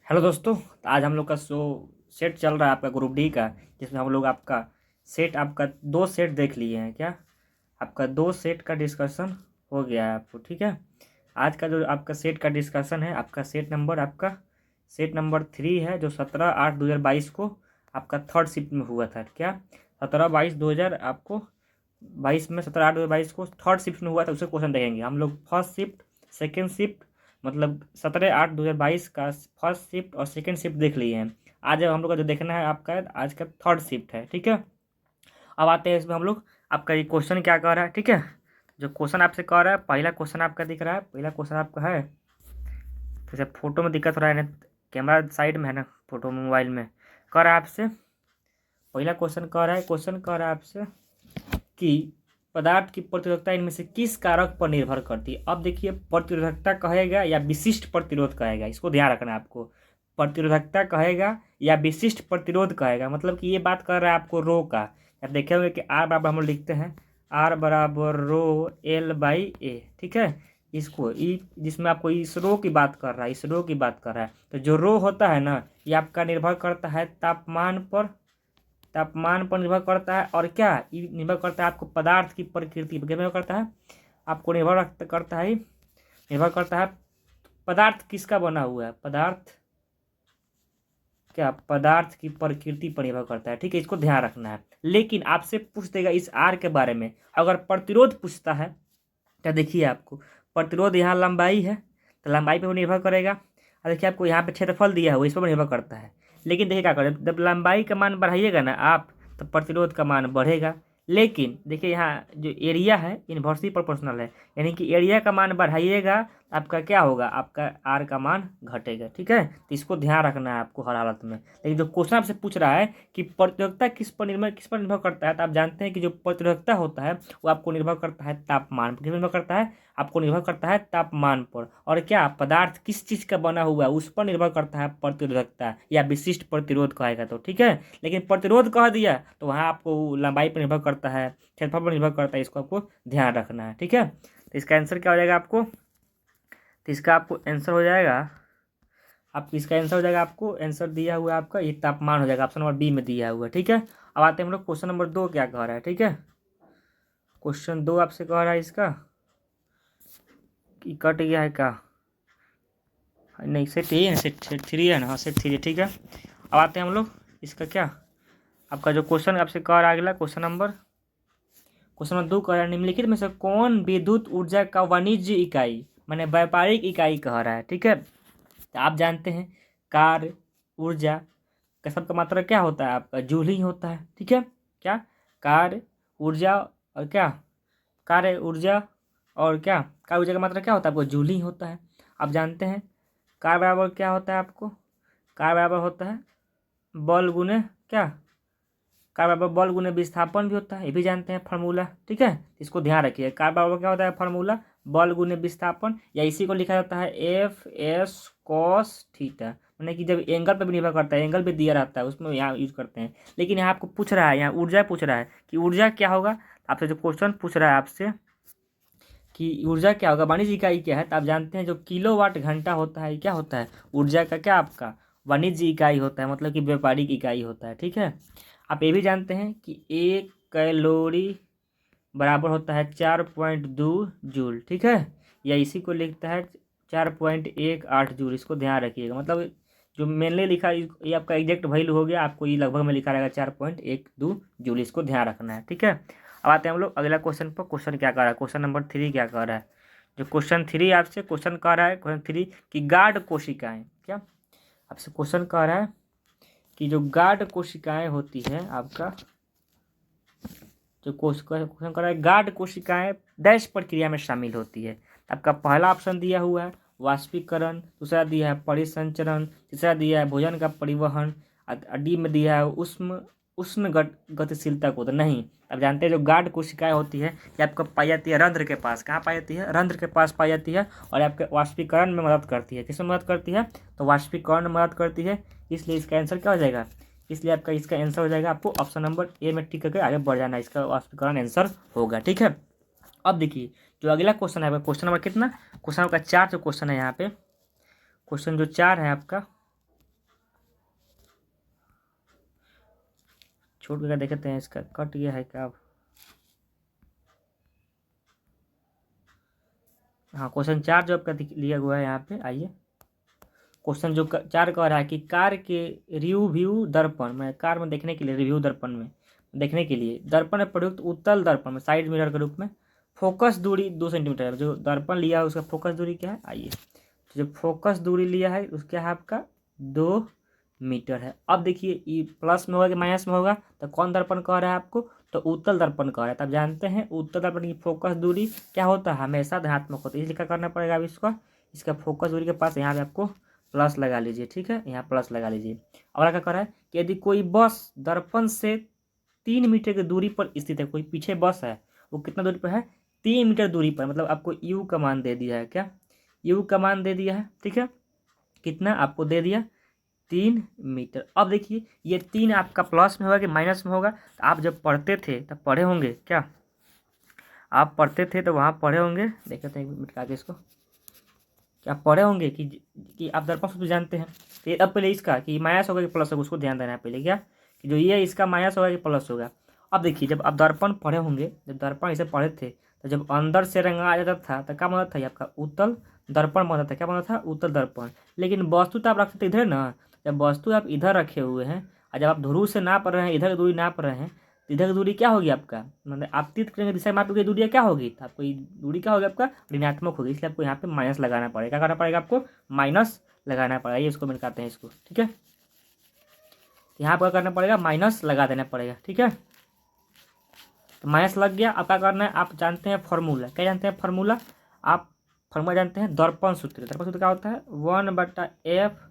Hello दोस्तों, तो आज हम लोग का सेट चल रहा है आपका ग्रुप डी का, जिसमें हम लोग आपका दो सेट देख लिए हैं। क्या आपका दो सेट का डिस्कशन हो गया है आपको? ठीक है। आज का जो आपका सेट का डिस्कशन है, आपका सेट नंबर 3 है, जो 17/8/2022 को आपका थर्ड शिफ्ट में हुआ था। क्या 17/22/2000 आपको 22 में 17/8/2022 को थर्ड शिफ्ट में हुआ था, उसे क्वेश्चन देखेंगे हम लोग। फर्स्ट शिफ्ट, सेकेंड शिफ्ट, मतलब 17/8/2022 का फर्स्ट शिफ्ट और सेकेंड शिफ्ट देख लिए हैं। आज हम लोग का जो देखना है आपका आज का थर्ड शिफ्ट है। ठीक है। अब आते हैं इसमें हम लोग, आपका ये क्वेश्चन क्या कह रहा है। ठीक है। जो क्वेश्चन आपसे कह रहा है, पहला क्वेश्चन आपका दिख रहा है, पहला क्वेश्चन आपका है। जैसे फोटो में दिक्कत हो रहा है ना, कैमरा साइड में है ना, फोटो में मोबाइल में कह रहा है आपसे। पहला क्वेश्चन कह रहा है आपसे कि पदार्थ की प्रतिरोधकता इनमें से किस कारक पर निर्भर करती है। अब देखिए, प्रतिरोधकता कहेगा या विशिष्ट प्रतिरोध कहेगा, इसको ध्यान रखना है आपको। प्रतिरोधकता कहेगा या विशिष्ट प्रतिरोध कहेगा, मतलब कि ये बात कर रहा है आपको रो का। आप देखे होंगे कि आर बराबर हम लोग लिखते हैं, आर बराबर रो L/A। ठीक है। इसको जिसमें आपको इस रो की बात कर रहा है, इस रो की बात कर रहा है। तो जो रो होता है ना, ये आपका निर्भर करता है तापमान पर निर्भर करता है। और क्या ये निर्भर करता है आपको पदार्थ की प्रकृति पर। क्या निर्भर करता है आपको? निर्भर करता है पदार्थ किसका बना हुआ है। पदार्थ की प्रकृति पर निर्भर करता है। ठीक है, इसको ध्यान रखना है। लेकिन आपसे पूछ देगा इस आर के बारे में। अगर प्रतिरोध पूछता है तो देखिए, आपको प्रतिरोध यहाँ लंबाई है, तो लंबाई पर निर्भर करेगा। और देखिए, आपको यहाँ पे क्षेत्रफल दिया है, वो इस पर निर्भर करता है। लेकिन देखिए क्या करें, जब लंबाई का मान बढ़ाइएगा ना आप, तो प्रतिरोध का मान बढ़ेगा। लेकिन देखिए, यहाँ जो एरिया है इन्वर्सली प्रोपोर्शनल है, यानी कि एरिया का मान बढ़ाइएगा, आपका क्या होगा, आपका आर का मान घटेगा। ठीक है, तो इसको ध्यान रखना है आपको हर हालत में। लेकिन जो क्वेश्चन आपसे पूछ रहा है कि प्रतिरोधकता किस पर निर्भर करता है, तो आप जानते हैं कि जो प्रतिरोधकता होता है वो आपको निर्भर करता है तापमान पर। किस पर निर्भर करता है? आपको निर्भर करता है तापमान पर। और क्या पदार्थ किस चीज़ का बना हुआ है, उस पर निर्भर करता है प्रतिरोधकता या विशिष्ट प्रतिरोध कहेगा तो। ठीक है। लेकिन प्रतिरोध कह दिया तो वहाँ आपको लंबाई पर निर्भर करता है, क्षेत्रफल पर निर्भर करता है, इसको आपको ध्यान रखना है। ठीक है। तो इसका आंसर क्या हो जाएगा आपको? तो इसका आपको आंसर हो जाएगा, आपको आंसर दिया हुआ है आपका, ये तापमान हो जाएगा, ऑप्शन नंबर बी में दिया हुआ है। ठीक है। अब आते हैं हम लोग क्वेश्चन नंबर 2 क्या कह रहा है। ठीक है, क्वेश्चन 2 आपसे कह रहा है इसका कि कट गया है क्या? नहीं, सेट यही है, सेट 3 है ना। हाँ, सेट 3 है। ठीक है। अब आते हैं हम लोग इसका क्या, आपका जो क्वेश्चन आपसे कह रहा है अगला क्वेश्चन नंबर 2 कह रहा है, निम्नलिखित में से कौन विद्युत ऊर्जा का वाणिज्य इकाई माने व्यापारिक इकाई कह रहा है। ठीक है। तो आप जानते हैं कार्य ऊर्जा का सबका मात्रा क्या होता है, आपका जूल ही होता है। ठीक है। क्या कार्य ऊर्जा और क्या कार्य ऊर्जा और क्या कार्य ऊर्जा का मात्रा क्या होता है, आपको जूल ही होता है। आप जानते हैं कार्य बराबर क्या होता है आपको? कार्य बराबर होता है बल गुने क्या, कार्य बराबर बल गुने विस्थापन भी होता है, ये भी जानते हैं फार्मूला। ठीक है, इसको ध्यान रखिए। कार्य बराबर क्या होता है फार्मूला? बल गुने विस्थापन, या इसी को लिखा जाता है F/S cos थीटा। मैंने कि जब एंगल पर भी निर्भर करता है, एंगल भी दिया रहता है उसमें, यहाँ यूज करते हैं। लेकिन यहाँ आपको पूछ रहा है, यहाँ ऊर्जा पूछ रहा है कि ऊर्जा क्या होगा। आपसे जो क्वेश्चन पूछ रहा है आपसे कि ऊर्जा क्या होगा, वाणिज्य इकाई क्या है, तो आप जानते हैं जो किलोवाट घंटा होता है, क्या होता है ऊर्जा का, क्या आपका वाणिज्य इकाई होता है, मतलब कि व्यापारिक इकाई होता है। ठीक है। आप ये भी जानते हैं कि 1 कैलोरी बराबर होता है 4.2 जूल। ठीक है, या इसी को लिखता है 4.18 जूल। इसको ध्यान रखिएगा, मतलब जो मेनली लिखा ये आपका एग्जैक्ट वैल्यू हो गया, आपको ये लगभग में लिखा रहेगा 4.12 जूल। इसको ध्यान रखना है। ठीक है। अब आते हैं हम लोग अगला क्वेश्चन पर। क्वेश्चन क्या कर रहा है, क्वेश्चन नंबर 3 क्या कर रहा है? जो क्वेश्चन 3 आपसे क्वेश्चन कह रहा है, क्वेश्चन 3 की गार्ड कोशिकाएं, क्या आपसे क्वेश्चन कह रहा है कि जो गार्ड कोशिकाएं होती है आपका, जो क्वेश्चन कर रहा है गार्ड कोशिकाएं डैश प्रक्रिया में शामिल होती है। आपका पहला ऑप्शन दिया हुआ है वाष्पीकरण, दूसरा दिया है परिसंचरण, तीसरा दिया है भोजन का परिवहन, डी में दिया है उष्म उष्ण गतिशीलता को। तो नहीं, अब जानते हैं जो गार्ड कोशिकाएं होती है ये आपको पाई जाती है रंध्र के पास। कहाँ पाई जाती है? रंध्र के पास पाई जाती है। और आपके वाष्पीकरण में मदद करती है। किसमें मदद करती है? तो वाष्पीकरण में मदद करती है। इसलिए इसका आंसर क्या हो जाएगा? इसलिए आपका इसका आंसर हो जाएगा, आपको ऑप्शन नंबर ए में टिक करके आगे बढ़ जाना है, इसका वाष्पीकरण आंसर होगा। ठीक है। अब देखिए जो अगला क्वेश्चन है, क्वेश्चन नंबर कितना, क्वेश्चन नंबर 4 जो क्वेश्चन है यहाँ पे, क्वेश्चन जो 4 है आपका, छोड़ के देखते हैं इसका कट गया है क्या। हाँ, क्वेश्चन 4 जो आपका लिया हुआ है यहाँ पे, आइए क्वेश्चन जो 4 कह रहा है कि कार के रिव्यू दर्पण में, कार में देखने के लिए, रिव्यू दर्पण में देखने के लिए दर्पण में प्रयुक्त उत्तल दर्पण में साइड मिरर के रूप में फोकस दूरी 2 सेंटीमीटर है। जो दर्पण लिया है उसका फोकस दूरी क्या है, आइए जो फोकस दूरी लिया है उसका है आपका 2 मीटर है। अब देखिए ये प्लस में होगा कि माइनस में होगा, तो कौन दर्पण कह रहा है आपको, तो उत्तल दर्पण कह रहा है। तब जानते हैं उत्तल दर्पण की फोकस दूरी क्या होता है, हमेशा धनात्मक होता है, इसलिए क्या करना पड़ेगा अब इसका, इसका फोकस दूरी के पास यहाँ पे आपको प्लस लगा लीजिए, ठीक है, यहाँ प्लस लगा लीजिए। और क्या कर रहा है कि यदि कोई बस दर्पण से 3 मीटर की दूरी पर स्थित है, कोई पीछे बस है वो कितना दूरी पर है, 3 मीटर दूरी पर, मतलब आपको यू का मान दे दिया है, क्या यू का मान दे दिया है, ठीक है, कितना आपको दे दिया 3 मीटर। अब देखिए ये 3 आपका प्लस में होगा कि माइनस में होगा, तो आप जब पढ़ते थे तब पढ़े होंगे क्या, आप पढ़ते थे तो वहाँ पढ़े होंगे, देखते हैं 1 मिनट का आगे इसको, क्या पढ़े होंगे कि आप दर्पण सूत्र जानते हैं। तो अब पहले इसका कि माइनस होगा कि प्लस होगा उसको ध्यान देना है पहले, क्या कि जो ये इसका माइनस होगा कि प्लस होगा। अब देखिए जब आप दर्पण पढ़े होंगे, जब दर्पण इसे पढ़े थे तो जब अंदर से रंगा आ जाता था तो क्या बनता था, आपका उत्तल दर्पण बनता था, क्या बनता था, उत्तल दर्पण। लेकिन वस्तु तो आप रखते थे इधर ना, जब वस्तु आप इधर रखे हुए हैं और जब आप ध्रुव से नाप रहे हैं, इधर की दूरी नाप रहे हैं, तो इधर की दूरी क्या होगी आपका, मतलब आप तीर्थ करेंगे दिशा में आपकी दूरी क्या होगी, तो आपको दूरी क्या होगी आपका ऋणात्मक होगी, इसलिए आपको यहाँ पे माइनस लगाना पड़ेगा, क्या करना पड़ेगा आपको, माइनस लगाना पड़ेगा। ये इसको मिलकाते हैं इसको, ठीक है, यहाँ पर करना पड़ेगा माइनस लगा देना पड़ेगा, ठीक है, तो माइनस लग गया। अब क्या करना है, आप जानते हैं फॉर्मूला, क्या जानते हैं फॉर्मूला, आप फॉर्मूला जानते हैं दर्पण सूत्र। दर्पण सूत्र क्या होता है, 1/f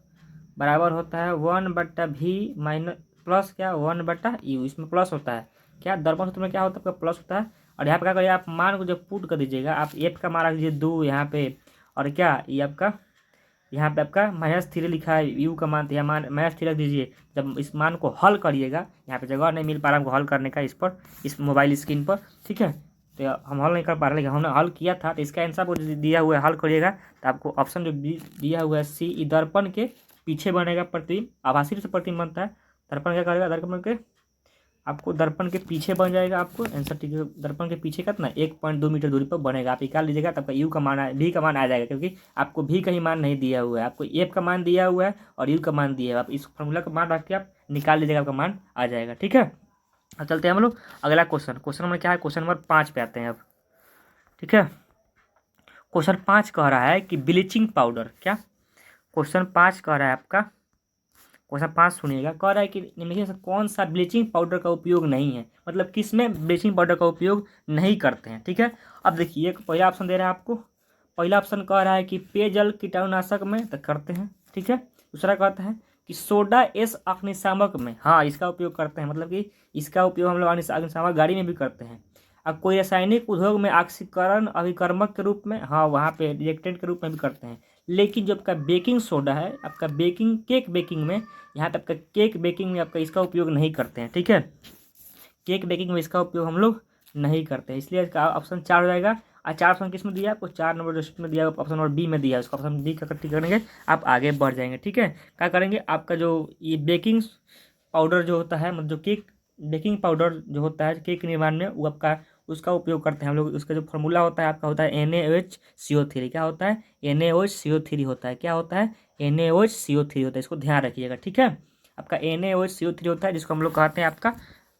बराबर होता है 1/v माइनस प्लस क्या 1/u, इसमें प्लस होता है, क्या दर्पण सूत्र में क्या होता है आपका प्लस होता है। और यहाँ पे क्या करिए, आप मान को जब पुट कर दीजिएगा, आप एफ का मान रख दीजिए 2 यहाँ पे, और क्या ये आपका यहाँ पे आपका -3 लिखा है, यू का मान, यहाँ मान -3 रख दीजिए। जब इस मान को हल करिएगा, यहाँ पे जगह नहीं मिल पा रहा हमको हल करने का इस पर, इस मोबाइल स्क्रीन पर, ठीक है, तो हम हल नहीं कर पा रहे, लेकिन हमने हल किया था, तो इसका आंसर आपको दिया हुआ है, हल करिएगा तो आपको ऑप्शन जो दिया हुआ है सी, दर्पण के पीछे बनेगा प्रतिबिंब, आभासी रूप से प्रतिबिंब बनता है, दर्पण क्या करेगा, दर्पण के आपको दर्पण के पीछे बन जाएगा, आपको आंसर ठीक है, दर्पण के पीछे कितना 1.2 मीटर दूरी पर बनेगा। आप निकाल लीजिएगा तब यू का मान भी का मान आ जाएगा, क्योंकि आपको भी कहीं मान नहीं दिया हुआ है, आपको एफ का मान दिया हुआ है और यू का मान दिया है, आप इस फॉर्मूला का मान रख के आप निकाल लीजिएगा, आपका मान आ जाएगा, ठीक है। अब चलते हैं हम लोग अगला क्वेश्चन, क्वेश्चन नंबर क्या है, क्वेश्चन नंबर 5 पे आते हैं अब, ठीक है। क्वेश्चन 5 कह रहा है कि ब्लीचिंग पाउडर, क्या क्वेश्चन 5 कह रहा है आपका, क्वेश्चन 5 सुनिएगा, कह रहा है कि निम्नलिखित में से कौन सा ब्लीचिंग पाउडर का उपयोग नहीं है, मतलब किस में ब्लीचिंग पाउडर का उपयोग नहीं करते हैं, ठीक है। अब देखिए पहला ऑप्शन दे रहा है आपको, पहला ऑप्शन कह रहा है कि पेयजल कीटाणुनाशक में तो करते हैं, ठीक है। दूसरा कहता है कि सोडा एस अग्निशामक में, हाँ इसका उपयोग करते हैं, मतलब कि इसका उपयोग हम लोग अग्निशामक गाड़ी में भी करते हैं। अब कोई रासायनिक उद्योग में ऑक्सीकरण अभिकर्मक के रूप में, हाँ वहाँ पे रिएक्टेंट के रूप में भी करते हैं। लेकिन जो आपका बेकिंग सोडा है, आपका बेकिंग केक बेकिंग में, यहाँ पे आपका केक बेकिंग में आपका इसका उपयोग नहीं करते हैं, ठीक है, केक बेकिंग में इसका उपयोग हम लोग नहीं करते हैं, इसलिए इसका ऑप्शन 4 हो जाएगा। और 4 ऑप्शन किस में दिया है आपको, 4 नंबर जो में दिया है ऑप्शन नंबर बी में दिया है, उसका ऑप्शन बी का टिक करेंगे आप आगे बढ़ जाएंगे, ठीक है। क्या करेंगे, आपका जो ये बेकिंग पाउडर जो होता है, मतलब जो केक बेकिंग पाउडर जो होता है केक निर्माण में, वो आपका उसका उपयोग करते हैं हम लोग। उसका जो फॉर्मूला होता है आपका होता है NaOH CO3, क्या होता है NaOH CO3 होता है, क्या होता है NaOH CO3 होता है, इसको ध्यान रखिएगा, ठीक है। आपका NaOH CO3 होता है, जिसको हम लोग कहते हैं आपका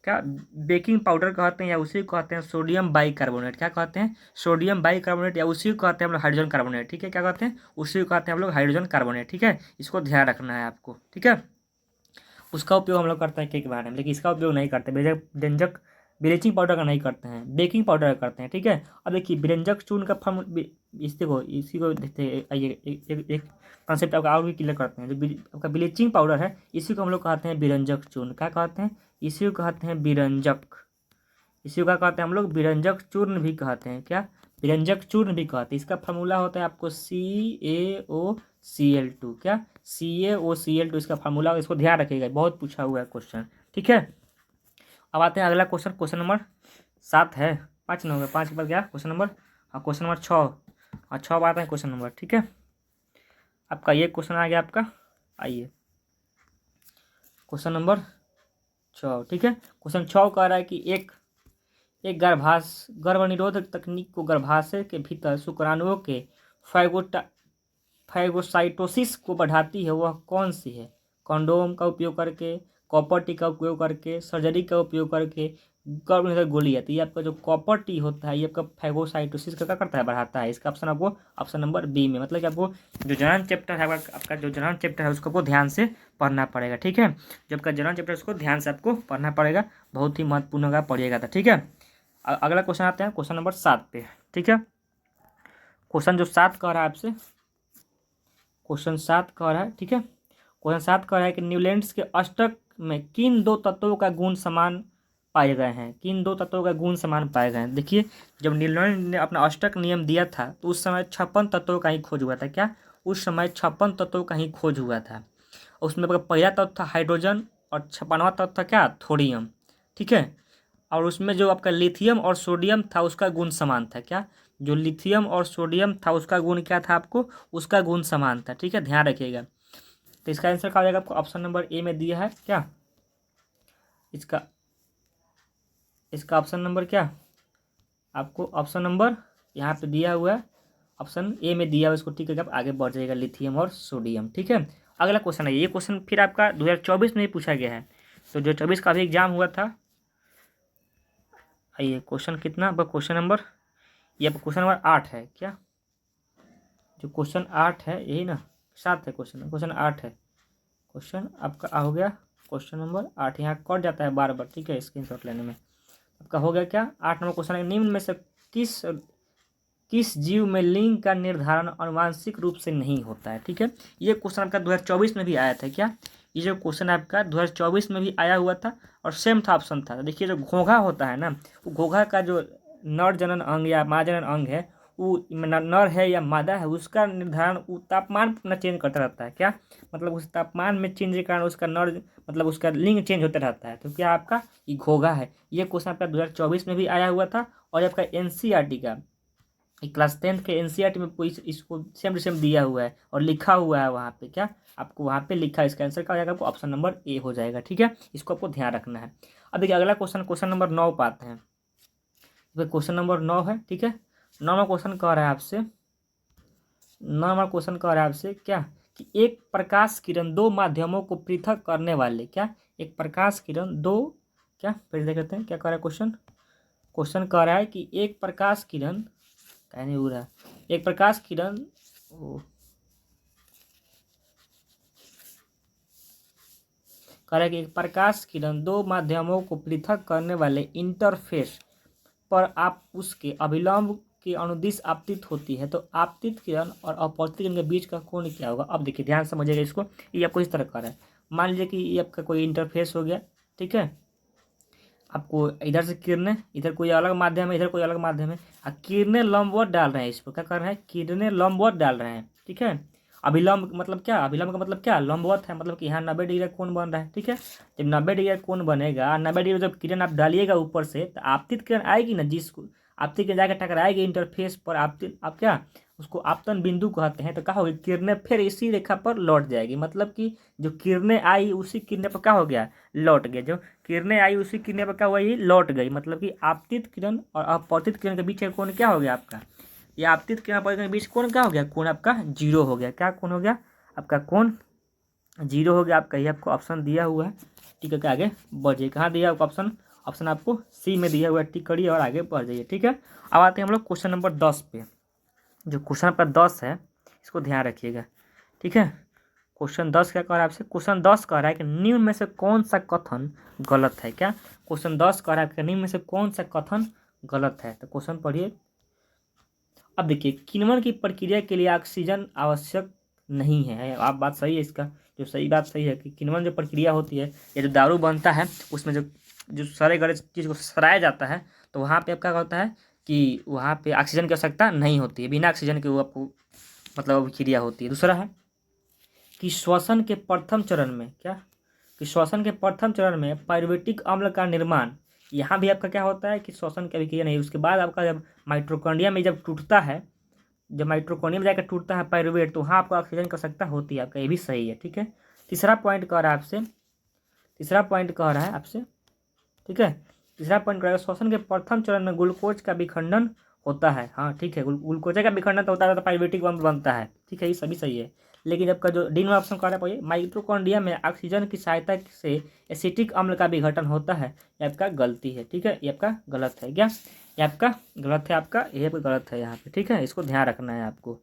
क्या बेकिंग पाउडर कहते हैं, या उसी को कहते हैं सोडियम बाइकार्बोनेट, क्या कहते हैं सोडियम बाइकार्बोनेट, या उसी को कहते हैं हम लोग हाइड्रोजन कार्बोनेट, ठीक है, क्या कहते हैं उसी को कहते हैं हम लोग हाइड्रोजन कार्बोनेट, ठीक है, इसको ध्यान रखना है आपको, ठीक है। उसका उपयोग हम लोग करते हैं केक बनाने में, लेकिन इसका उपयोग नहीं करते, व्यंजक ब्लीचिंग पाउडर का नहीं करते हैं, बेकिंग पाउडर का करते हैं, ठीक है। अब देखिए व्यंजक चूर्ण का फॉर्म, इसी को देखते हैं, आइए एक कॉन्सेप्ट आपका और भी क्लियर करते हैं। जो आपका ब्लीचिंग पाउडर है इसी को हम लोग कहते हैं विरंजक चूर्ण, क्या कहते हैं इसी को कहते हैं विरंजक, इसी को क्या कहते हैं हम लोग विरंजक चूर्ण भी कहते हैं, क्या विरंजक चूर्ण भी कहते हैं। इसका फार्मूला होता है आपको CaOCl2, क्या CaOCl2 इसका फार्मूला, इसको ध्यान रखिएगा, बहुत पूछा हुआ है क्वेश्चन, ठीक है। अब आते हैं अगला क्वेश्चन, क्वेश्चन नंबर 7 है, 5 नंबर 5 के बाद क्या क्वेश्चन नंबर, हाँ क्वेश्चन नंबर 6, और 6 बात है क्वेश्चन नंबर, ठीक है। आपका ये क्वेश्चन आ गया आपका, आइए क्वेश्चन नंबर 6, ठीक है। क्वेश्चन 6 कह रहा है कि एक गर्भनिरोधक तकनीक को गर्भाशय के भीतर शुक्राणुओं के फाइगोटा फाइगोसाइटोसिस को बढ़ाती है, वह कौन सी है? कंडोम का उपयोग करके, कॉपर टी का उपयोग करके, सर्जरी का उपयोग करके, गर्भनिरोधक गोली है। तो ये आपका जो कॉपर टी होता है ये आपका फाइगोसाइटोसिस का क्या करता है? बढ़ाता है। इसका ऑप्शन आपको ऑप्शन नंबर बी में, मतलब कि आपको जो जनरल चैप्टर है आपका जो जनरल चैप्टर है उसको आपको ध्यान से पढ़ना पड़ेगा, ठीक है। जो आपका जनरल चैप्टर उसको ध्यान से आपको पढ़ना पड़ेगा, बहुत ही महत्वपूर्ण होगा, पढ़िएगा था, ठीक है। अगला क्वेश्चन आते हैं क्वेश्चन नंबर 7 पे, ठीक है। क्वेश्चन जो 7 कह रहा है आपसे, क्वेश्चन 7 कह रहा है, ठीक है। क्वेश्चन 7 कह रहा है कि न्यूलैंड्स के अष्टक में किन 2 तत्वों का गुण समान पाए गए हैं? किन 2 तत्वों का गुण समान पाए गए हैं? देखिए, जब न्यूलैंड ने अपना अष्टक नियम दिया था तो उस समय 56 तत्वों का ही खोज हुआ था। क्या? उस समय 56 तत्वों का ही खोज हुआ था। उसमें पहला तत्व था हाइड्रोजन और 56वां तत्व था क्या? थोरियम, ठीक है। और उसमें जो आपका लिथियम और सोडियम था उसका गुण समान था। क्या? जो लिथियम और सोडियम था उसका गुण क्या था? आपको उसका गुण समान था, ठीक है, ध्यान रखिएगा। तो इसका आंसर क्या हो जाएगा? आपको ऑप्शन नंबर ए में दिया है क्या? इसका इसका ऑप्शन नंबर क्या? आपको ऑप्शन नंबर यहाँ पे दिया हुआ है, ऑप्शन ए में दिया हुआ, इसको ठीक है, आप आगे बढ़ जाइएगा, लिथियम और सोडियम, ठीक है। अगला क्वेश्चन है, ये क्वेश्चन फिर आपका 2024 में ही पूछा गया है। तो जो 24 का भी एग्जाम हुआ था, ये क्वेश्चन कितना आपका? क्वेश्चन नंबर, ये आपका क्वेश्चन नंबर 8 है क्या? जो क्वेश्चन 8 है यही ना? 7 है क्वेश्चन, क्वेश्चन 8 है। क्वेश्चन आपका हो गया क्वेश्चन नंबर 8, यहाँ कट जाता है बार बार, ठीक है, स्क्रीनशॉट लेने में। आपका हो गया क्या? 8 नंबर क्वेश्चन है, निम्न में से किस जीव में लिंग का निर्धारण आनुवांशिक रूप से नहीं होता है? ठीक है, ये क्वेश्चन आपका 2024 में भी आया था। क्या? ये जो क्वेश्चन आपका 2024 में भी आया हुआ था और सेम था ऑप्शन था। देखिए, जो घोंघा होता है ना, वो घोंघा का जो नर जनन अंग या माँ जनन अंग है, वो नर है या मादा है, उसका निर्धारण वो तापमान अपना चेंज करता रहता है। क्या? मतलब उस तापमान में चेंज के कारण उसका नर, मतलब उसका लिंग चेंज होता रहता है। तो क्या आपका ये घोंघा है? ये क्वेश्चन आपका 2024 में भी आया हुआ था और आपका एनसीईआरटी का क्लास 10 के एनसीईआरटी में कोई इसको सेम टू सेम दिया हुआ है और लिखा हुआ है वहाँ पे। क्या? आपको वहाँ पे लिखा है, इसका आंसर क्या हो जाएगा? आपको ऑप्शन नंबर ए हो जाएगा, ठीक है। इसको आपको ध्यान रखना है। अब देखिए अगला क्वेश्चन, क्वेश्चन नंबर 9 पे आते हैं। क्वेश्चन नंबर 9 है, ठीक है। 9वां क्वेश्चन कह रहा है आपसे, 9वां क्वेश्चन कह रहा है आपसे क्या? कि एक प्रकाश किरण 2 माध्यमों को पृथक करने वाले, क्या? एक प्रकाश किरण 2, क्या? फिर देख लेते हैं क्या कह रहा है क्वेश्चन। क्वेश्चन कह रहा है कि एक प्रकाश किरण, क्या नहीं हो रहा है, एक प्रकाश किरण कह रहा है कि एक प्रकाश किरण 2 माध्यमों को पृथक करने वाले इंटरफेस पर आप उसके अभिलंब की अनुदिश आपतित होती है, तो आपतित किरण और अपवर्तित किरण के बीच का कोण क्या होगा? अब देखिए ध्यान समझिएगा इसको। ये आपको इस तरह कर रहा है, मान लीजिए कि ये आपका कोई इंटरफेस हो गया, ठीक है। आपको इधर से किरणें, इधर कोई अलग माध्यम है, इधर कोई अलग माध्यम है, और किरणें लंबवत डाल रहे हैं। इस पर क्या कर रहे हैं? किरणें लंबवत डाल रहे हैं, ठीक है। अभिलंब मतलब क्या? अभिलंब का मतलब क्या? लंबवत है, मतलब कि यहाँ 90 डिग्री कोण बन रहा है, ठीक है। जब 90 डिग्री कोण बनेगा, 90 डिग्री जब किरण आप डालिएगा ऊपर से, तो आपतित किरण आएगी ना, जिसको आपतित किरण जाकर टकराएगी इंटरफेस पर, आपतित आप क्या उसको आपतन बिंदु कहते हैं। तो क्या होगी? किरणें फिर इसी रेखा पर लौट जाएगी, मतलब कि जो किरणें आई उसी किरणें पर क्या हो गया? लौट गया। जो किरणें आई उसी किरणें पर क्या हुआ? ये लौट गई, मतलब कि आपतित किरण और अपवर्तित किरण के बीच का कोण क्या हो गया आपका? ये आपतित किरण अपवर्तित किरण के बीच कोण क्या हो गया? कोण आपका 0 हो गया। क्या कोण हो गया आपका? कोण 0 हो गया आपका। ये आपको ऑप्शन दिया हुआ है, ठीक है। आगे बढ़ जाइए, कहाँ दिया आपको ऑप्शन? ऑप्शन आपको सी में दिया हुआ है, टिक करिए और आगे बढ़ जाइए, ठीक है। अब आते हैं हम लोग क्वेश्चन नंबर 10 पे। जो क्वेश्चन आपका 10 है इसको ध्यान रखिएगा, ठीक है। क्वेश्चन 10 क्या कह रहा है आपसे? क्वेश्चन 10 कह रहा है कि निम्न में से कौन सा कथन गलत है? क्या? क्वेश्चन 10 कह रहा है कि निम्न में से कौन सा कथन गलत है? तो क्वेश्चन पढ़िए। अब देखिए, किण्वन की प्रक्रिया के लिए ऑक्सीजन आवश्यक नहीं है। आप बात सही है इसका, जो सही बात सही है कि किण्वन जो प्रक्रिया होती है, ये जो दारू बनता है उसमें जो जो सारे गले चीज़ को सराया जाता है, तो वहाँ पे क्या होता है कि वहाँ पे ऑक्सीजन की आवश्यकता नहीं होती है, बिना ऑक्सीजन के वो आपको मतलब अभिक्रिया होती है। दूसरा है कि श्वसन के प्रथम चरण में, क्या? कि श्वसन के प्रथम चरण में पायरुवेटिक अम्ल का निर्माण, यहाँ भी आपका क्या होता है कि श्वसन की अभिक्रिया नहीं, उसके बाद आपका जब माइटोकॉन्ड्रिया में जब टूटता है, जब माइटोकॉन्ड्रिया में जाकर टूटता है पायरुवेट, तो वहाँ आपको ऑक्सीजन की आवश्यकता होती है आपका, ये भी सही है, ठीक है। तीसरा पॉइंट कह रहा है आपसे, तीसरा पॉइंट कह रहा है आपसे, ठीक है। तीसरा पॉइंट करेगा श्वसन के प्रथम चरण में ग्लूकोज का विखंडन होता है। हाँ ठीक है, ग्लूकोज का विखंडन तो होता है तो पाइरुवेटिक अम्ल बनता है, ठीक है, ये सभी सही है। लेकिन जब का जो डी में ऑप्शन कर रहा है माइटोकॉन्ड्रिया में ऑक्सीजन की सहायता से एसिटिक अम्ल का विघटन होता है, ये आपका गलती है, ठीक है, ये आपका गलत है। क्या ये आपका गलत है, आपका ये आपका गलत है यहाँ पे, ठीक है, इसको ध्यान रखना है आपको।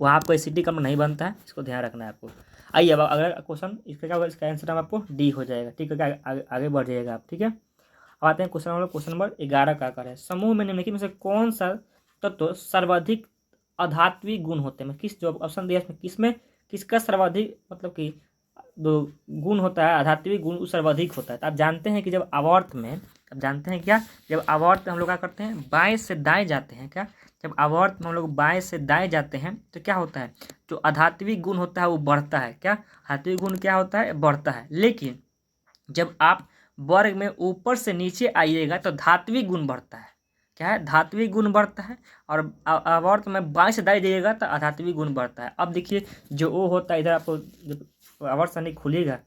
वहाँ आपको एसिटिक अम्ल नहीं बनता है, इसको ध्यान रखना है आपको। आइए अब अगला क्वेश्चन, इसका क्या होगा, इसका आंसर हम आपको डी हो जाएगा, ठीक है, आगे बढ़ जाएगा आप, ठीक है। अब आते हैं क्वेश्चन नंबर 11 का आकर है, समूह में निम्नलिखित में से कौन सा तत्व सर्वाधिक अधात्विक गुण होते हैं। किस जो ऑप्शन दिया इसमें किसमें किसका सर्वाधिक मतलब कि जो गुण होता है आधात्विक गुण उस सर्वाधिक होता है। तो आप जानते हैं कि जब आवर्त में, आप जानते हैं क्या, जब आवर्त में हम लोग क्या करते हैं, बाएं से दाएं जाते हैं। क्या जब आवर्त में हम लोग बाएं से दाएं जाते हैं तो क्या होता है, जो आधात्विक गुण होता है वो बढ़ता है। क्या आधात्विक गुण क्या होता है, बढ़ता है। लेकिन जब आप वर्ग में ऊपर से नीचे आइएगा तो धात्विक गुण बढ़ता है। क्या है, धात्विक गुण बढ़ता है। और आवर्त में बाएं से दाएं जाइएगा तो अधात्विक गुण बढ़ता है। अब देखिए जो ओ होता है, इधर आपको जब आवर्त सारणी खुलेगा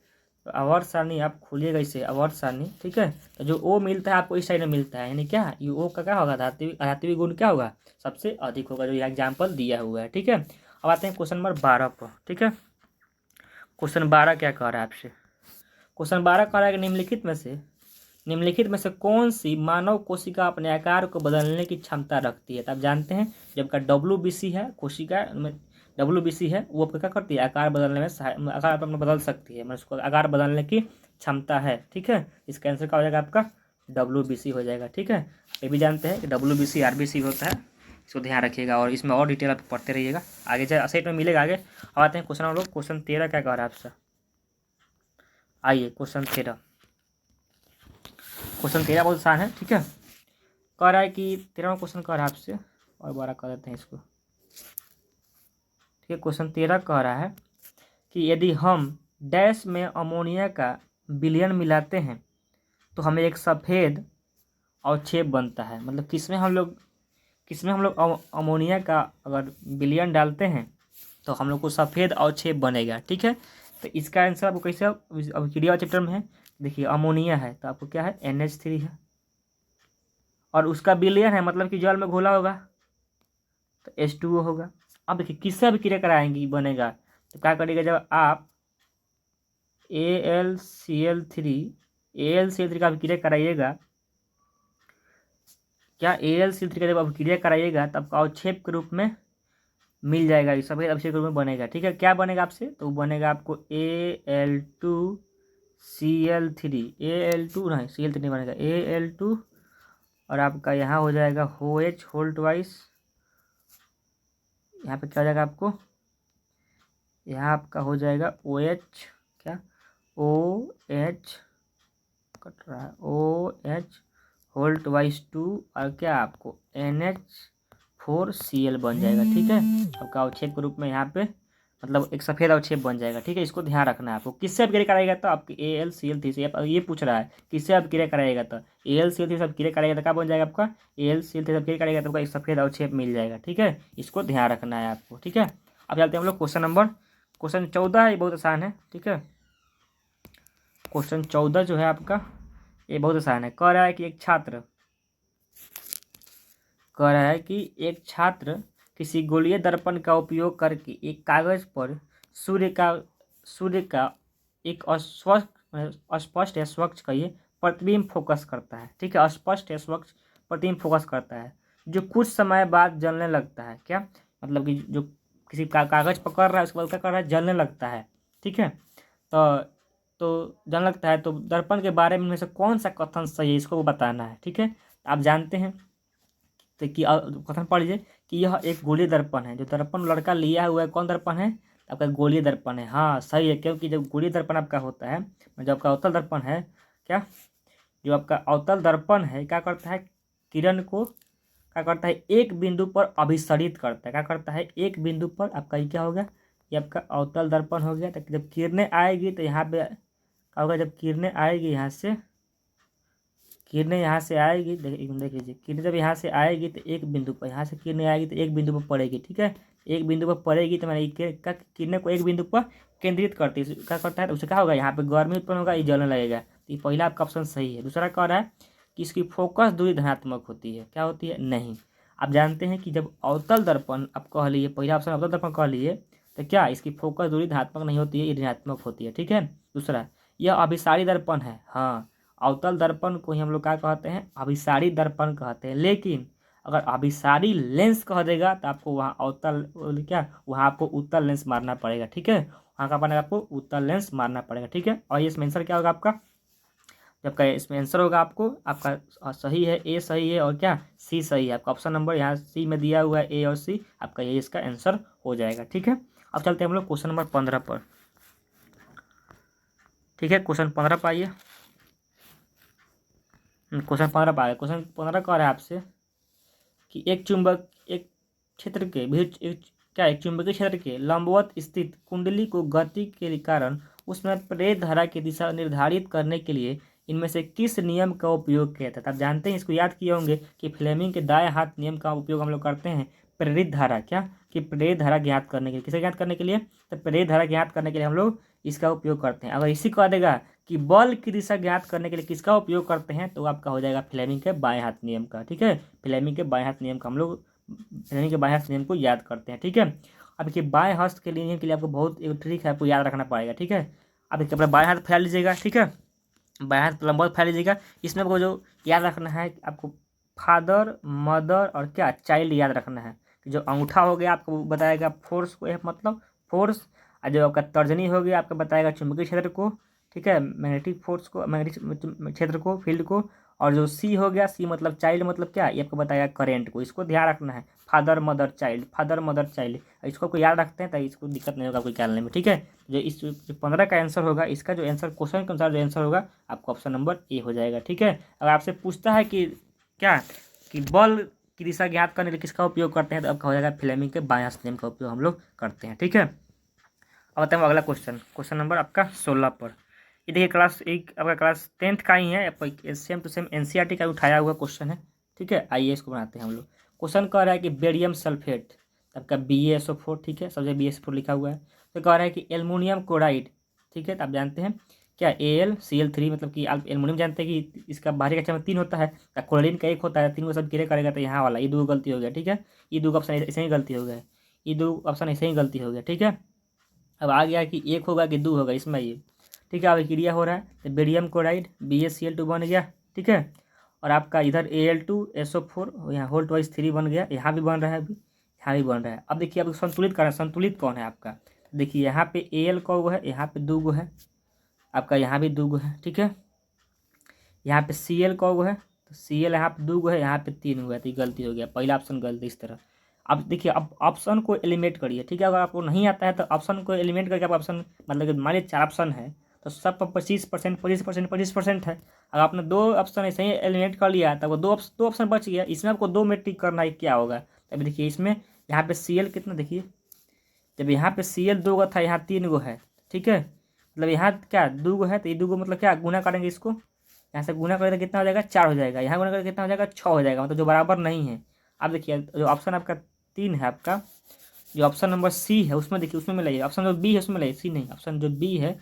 तो आवर्त सारणी आप खोलिएगा इसे आवर्त सारणी, ठीक है, तो जो ओ मिलता है आपको इस साइड में मिलता है, यानी क्या ये ओ का क्या होगा, धात्विक गुण क्या होगा, सबसे अधिक होगा, जो एग्जाम्पल दिया हुआ है, ठीक है। अब आते हैं क्वेश्चन नंबर 12 पर, ठीक है। क्वेश्चन 12 क्या कह रहा है आपसे, क्वेश्चन 12 कह रहा है कि निम्नलिखित में से कौन सी मानव कोशिका अपने आकार को बदलने की क्षमता रखती है। तो आप जानते हैं जब का WBC है, कोशिका में WBC है, वो क्या करती है, आकार बदलने में आकार अपना बदल सकती है, मतलब उसको आकार बदलने की क्षमता है, ठीक है। इसका आंसर क्या हो जाएगा आपका WBC हो जाएगा, ठीक है। ये भी जानते हैं कि WBC RBC होता है, इसको ध्यान रखिएगा और इसमें और डिटेल आप पढ़ते रहिएगा, आगे जाए सेट में मिलेगा आगे। अब आते हैं क्वेश्चन हम लोग क्वेश्चन 13 क्या कह रहा है आपसे। आइए क्वेश्चन 13 बहुत आसान है, ठीक है। कह रहा है कि 13वां क्वेश्चन कह रहा है आपसे, और 12 कर देते हैं इसको, ठीक है। क्वेश्चन 13 कह रहा है कि यदि हम डैश में अमोनिया का विलयन मिलाते हैं तो हमें एक सफ़ेद अवक्षेप बनता है। मतलब किसमें हम लोग अमोनिया का अगर विलयन डालते हैं तो हम लोग को सफ़ेद अवक्षेप बनेगा, ठीक है। तो इसका आंसर आपको कैसे, अब क्रिया चैप्टर में है, देखिए अमोनिया है तो आपको क्या है NH3 है, और उसका विलयन है मतलब कि जल में घोला होगा तो H2O होगा। अब देखिए किससे अब क्रिया कराएंगी बनेगा, तो क्या करिएगा, जब आप AlCl3 का अभिक्रिया कराइएगा, क्या AlCl3 का जब अभिक्रिया कराइएगा तब आपका अवक्षेप के रूप में मिल जाएगा, ये सफ़ेद अवक्षेप के रूप में बनेगा, ठीक है। क्या बनेगा आपसे, तो बनेगा आपको Al2Cl3 नहीं Cl3 नहीं बनेगा, Al2 और आपका यहाँ हो जाएगा OH होल ट्वाइस, यहाँ पे क्या हो जाएगा आपको, यहाँ आपका हो जाएगा OH, क्या OH कट रहा है OH होल ट्वाइस 2 और क्या आपको NH4Cl बन जाएगा, ठीक है। आपका अवक्षेप के रूप में यहाँ पे मतलब एक सफ़ेद अवक्षेप बन जाएगा, ठीक है। इसको ध्यान रखना है आपको। किससे अपक्रिया कराएगा तो आपकी AlCl3 से, ये पूछ रहा है किससे अपक्रिया कराएगा तो AlCl3 से अपक्रिया कराएगा तो क्या बन जाएगा आपका AlCl3 से अपक्रिया कराएगा तो आपका एक सफ़ेद अवक्षेप मिल जाएगा, ठीक है। इसको ध्यान रखना है आपको, ठीक है। अब चलते हैं हम लोग क्वेश्चन 14 है, ये बहुत आसान है, ठीक है। क्वेश्चन 14 जो है आपका ये बहुत आसान है। कह रहा है कि एक छात्र किसी गोलीय दर्पण का उपयोग करके एक कागज पर सूर्य का एक अस्पष्ट या स्वच्छ कहिए प्रतिबिंब फोकस करता है, ठीक है। अस्पष्ट या स्वच्छ प्रतिबिंब फोकस करता है जो कुछ समय बाद जलने लगता है। क्या मतलब कि जो किसी कागज पकड़ रहा है उसके बाद क्या कर रहा है, जलने लगता है, ठीक है। तो जलने लगता है, तो दर्पण के बारे में से कौन सा कथन सही है इसको बताना है, ठीक है। आप जानते हैं तो कि कथन पढ़ लीजिए कि यह एक गोलीय दर्पण है। जो दर्पण लड़का लिया हुआ है कौन दर्पण है, आपका गोलीय दर्पण है। हाँ सही है, क्योंकि जब गोलीय दर्पण आपका होता है, जो आपका अवतल दर्पण है, क्या जो आपका अवतल दर्पण है क्या करता है, किरण को क्या करता है एक बिंदु पर अभिसरित करता है। क्या करता है, एक बिंदु पर आपका ये क्या होगा, ये आपका अवतल दर्पण हो गया। तो जब किरणें आएगी तो यहाँ पे क्या होगा, जब किरणें आएगी यहाँ से आएगी, देख लीजिए किरणें जब यहाँ से आएगी तो एक बिंदु पर, यहाँ से किरणें आएगी तो एक बिंदु पर पड़ेगी, ठीक है। एक बिंदु पर पड़ेगी तो मैंने किरणें को एक बिंदु पर केंद्रित करती है, क्या करता है तो उसे क्या होगा, यहाँ पे गर्मी उत्पन्न होगा, ये जलने लगेगा। तो ये पहला आपका ऑप्शन सही है। दूसरा कह रहा है कि इसकी फोकस दूरी धनात्मक होती है, क्या होती है, नहीं। आप जानते हैं कि जब अवतल दर्पण आप कह लिए, पहला ऑप्शन अवतल दर्पण कह लिए, तो क्या इसकी फोकस दूरी धनात्मक नहीं होती है, ये ऋणात्मक होती है, ठीक है। दूसरा, यह अभिसारी दर्पण है, हाँ, अवतल दर्पण को ही हम लोग क्या कहते हैं, अभिसारी दर्पण कहते हैं। लेकिन अगर अभिसारी लेंस कह देगा तो आपको वहाँ अवतल क्या, वहाँ आपको उत्तल लेंस मारना पड़ेगा, ठीक है, वहाँ का बनेगा आपको उत्तल लेंस मारना पड़ेगा, ठीक है। और इसमें आंसर क्या होगा आपका, जबकि इसमें आंसर होगा आपको, आपका सही है, ए सही है और क्या, सी सही है। आपका ऑप्शन नंबर यहाँ सी में दिया हुआ है, ए और सी, आपका ये इसका आंसर हो जाएगा, ठीक है। अब चलते हैं हम लोग क्वेश्चन नंबर 15 पर, ठीक है। क्वेश्चन 15 पर आइए। क्वेश्चन 15 पर आइए। क्वेश्चन 15 कह रहा है आपसे कि एक चुंबक एक क्षेत्र के एक चुंबकीय क्षेत्र के लंबवत स्थित कुंडली को गति के कारण उसमें प्रेरित धारा की दिशा निर्धारित करने के लिए इनमें से किस नियम का उपयोग किया था। आप जानते हैं, इसको याद किए होंगे कि फ्लेमिंग के दाएं हाथ नियम का उपयोग हम लोग करते हैं प्रेरित धारा, क्या, कि प्रेरित धारा ज्ञात करने के लिए, किसे ज्ञात करने के लिए, तो प्रेरित धारा ज्ञात करने के लिए हम लोग इसका उपयोग करते हैं। अगर इसी कह देगा कि बल की दिशा ज्ञात करने के लिए किसका उपयोग करते हैं, तो आपका हो जाएगा फ्लेमिंग के बाएं हाथ नियम का, ठीक है। फ्लेमिंग के बाएं हाथ नियम का हम लोग फ्लेमिंग के बाएं हाथ नियम को याद करते हैं, ठीक है। अब देखिए बाएं हस्त के नियम के लिए आपको बहुत एक ट्रिक है, आपको याद रखना पड़ेगा, ठीक है। अब देखिए अपना बाएं हाथ फैला लीजिएगा, ठीक है, बाएं हाथ लंबवत फैला लीजिएगा। इसमें आपको जो याद रखना है, आपको फादर, मदर और क्या, चाइल्ड याद रखना है। कि जो अंगूठा हो गया आपको बताएगा फोर्स को, मतलब फोर्स, और जो आपका तर्जनी हो गया आपका बताएगा चुंबकीय क्षेत्र को, ठीक है, मैग्नेटिक फोर्स को, मैग्नेटिक क्षेत्र को, फील्ड को। और जो सी हो गया, सी मतलब चाइल्ड, मतलब क्या, ये आपको बताएगा करंट को। इसको ध्यान रखना है, father mother child, father mother child, इसको आपको याद रखते हैं ताकि इसको दिक्कत नहीं होगा आपको निकालने में, ठीक है। जो 15 का आंसर होगा, इसका जो आंसर क्वेश्चन के अनुसार जो आंसर होगा आपको ऑप्शन नंबर ए हो जाएगा, ठीक है। अगर आपसे पूछता है कि क्या, कि बल की दिशा ज्ञात करने के लिए किसका उपयोग करते हैं, तो आपका हो जाएगा फ्लेमिंग के बाएं हाथ नियम का उपयोग हम लोग करते हैं, ठीक है। अब आते हैं अगला क्वेश्चन, क्वेश्चन नंबर आपका 16 पर। ये देखिए क्लास एक आपका क्लास 10th का ही है, आपका सेम टू सेम एनसीईआरटी का उठाया हुआ क्वेश्चन है, ठीक है। आइए इसको बनाते हैं हम लोग। क्वेश्चन कह रहा है कि बेरियम सल्फेट, आपका BaSO4, ठीक है, सबसे BaSO4 लिखा हुआ है। तो कह रहा है कि एल्युमिनियम क्लोराइड, ठीक है, तो आप जानते हैं क्या, AlCl3, मतलब कि आप एल्युमिनियम जानते हैं कि इसका बाहरी कक्षा में 3 होता है, तो क्लोरीन का 1 होता है, 3 को सब क्लियर करेगा तो यहाँ वाला, ये 2 गलती हो गया, ठीक है। ये 2 ऑप्शन ऐसे ही गलती हो गया, ये 2 ऑप्शन ऐसे ही गलती हो गया, ठीक है। अब आ गया कि 1 होगा कि 2 होगा इसमें, ये ठीक है। अब क्रिया हो रहा है तो बेरियम क्लोराइड BaCl2 बन गया, ठीक है। और आपका इधर Al2SO4 यहाँ होल ट्वाइस 3 बन गया, यहाँ भी बन रहा है, अभी यहाँ भी बन रहा है। अब देखिए अब संतुलित करना, संतुलित कौन है आपका, देखिए यहाँ पे Al कौ है, यहाँ पे 2 गो है, आपका यहाँ भी 2 गो है, ठीक है। यहाँ पे Cl कौ गो है, तो Cl यहाँ पे 2 गो है, यहाँ पे 3 गो है, तो ये गलती हो गया, पहला ऑप्शन गलती इस तरह। अब देखिए अब ऑप्शन को एलिमिनेट करिए, ठीक है। अगर आपको नहीं आता है तो ऑप्शन को एलिमिनेट करके आप ऑप्शन, मतलब कि मान लीजिए 4 ऑप्शन है तो सब पर 25%, 25%, 25% है। अगर आपने 2 ऑप्शन ऐसे ही एलिमिनेट कर लिया तो वो दो ऑप्शन बच गया, इसमें आपको 2 में टिक करना है, क्या होगा। अभी देखिए इसमें यहाँ पे Cl कितना, देखिए जब यहाँ पे Cl 2 गो था, यहाँ 3 गो है, ठीक है, मतलब यहाँ क्या 2 गो है, तो ये 2 गो मतलब क्या, गुना करेंगे इसको, यहाँ से गुना करें तो कितना हो जाएगा, 4 हो जाएगा, यहाँ गुना करें कितना हो जाएगा, 6 हो जाएगा, मतलब जो बराबर नहीं है। अब देखिए जो ऑप्शन आपका 3 है, आपका जो ऑप्शन नंबर सी है उसमें देखिए, उसमें मिलाइए, ऑप्शन जो बी है उसमें मिलाइए, सी नहीं, ऑप्शन जो बी है